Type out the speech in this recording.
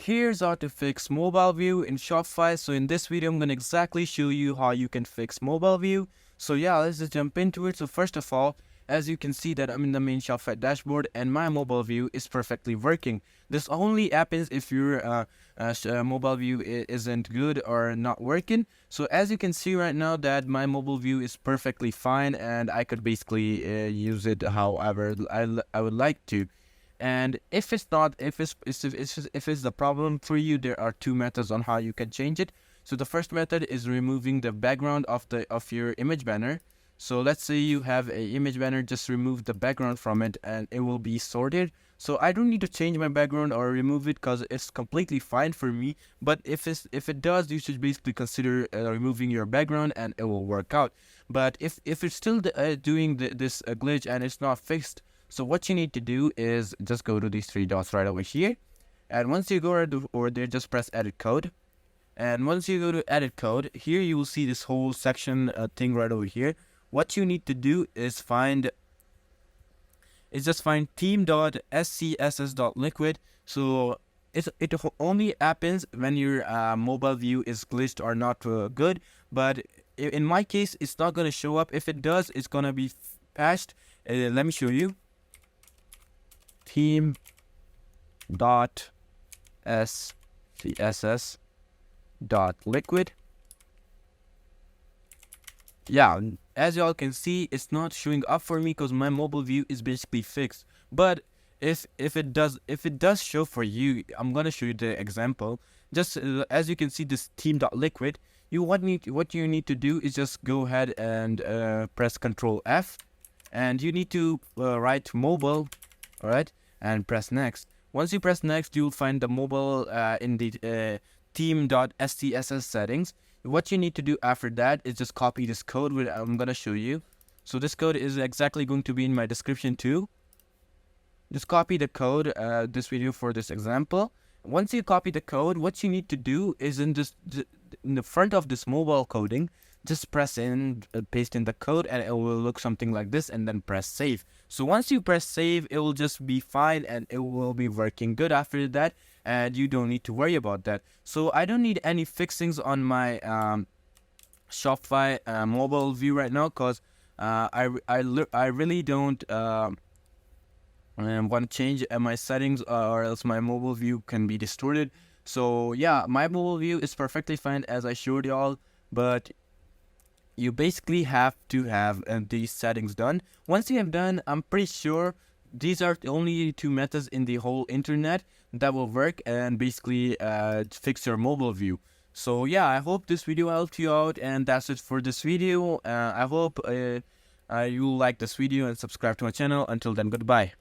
Here's how to fix mobile view in Shopify. So in this video, I'm going to exactly show you how you can fix mobile view. So yeah, let's just jump into it. So first of all, as you can see that I'm in the main Shopify dashboard and my mobile view is perfectly working. This only happens if your mobile view isn't good or not working. So as you can see right now that my mobile view is perfectly fine and I could basically use it however I would like to. And if it's not, if it's the problem for you, there are two methods on how you can change it. So the first method is removing the background of your image banner. So let's say you have a image banner, just remove the background from it and it will be sorted. So I don't need to change my background or remove it because it's completely fine for me. But if it does, you should basically consider removing your background and it will work out. But if it's still doing this glitch and it's not fixed, so what you need to do is just go to these three dots right over here. And once you go over there, just press edit code. And once you go to edit code, here you will see this whole section thing right over here. What you need to do is just find theme.scss.liquid. So it only happens when your mobile view is glitched or not good. But in my case, it's not going to show up. If it does, it's going to be patched. Let me show you. Theme.scss.liquid. Yeah, as y'all can see, it's not showing up for me because my mobile view is basically fixed. But if it does show for you, I'm gonna show you the example. Just as you can see, this theme.liquid. What you need to do is just go ahead and press Control F, and you need to write mobile, all right, and press next. Once you press next, you'll find the mobile in the theme.scss settings. What you need to do after that is just copy this code which I'm gonna show you. So this code is exactly going to be in my description too. Just copy the code, this video for this example. Once you copy the code, what you need to do is in the front of this mobile coding, just paste in the code and it will look something like this, and then press save. So once you press save, it will just be fine and it will be working good after that, and you don't need to worry about that. So I don't need any fixings on my Shopify mobile view right now because I really don't want to change my settings or else my mobile view can be distorted. So yeah, my mobile view is perfectly fine as I showed y'all, but you basically have to have these settings done. Once you have done, I'm pretty sure these are the only two methods in the whole internet that will work and basically fix your mobile view. So yeah, I hope this video helped you out, and that's it for this video. I hope you like this video and subscribe to my channel. Until then, goodbye.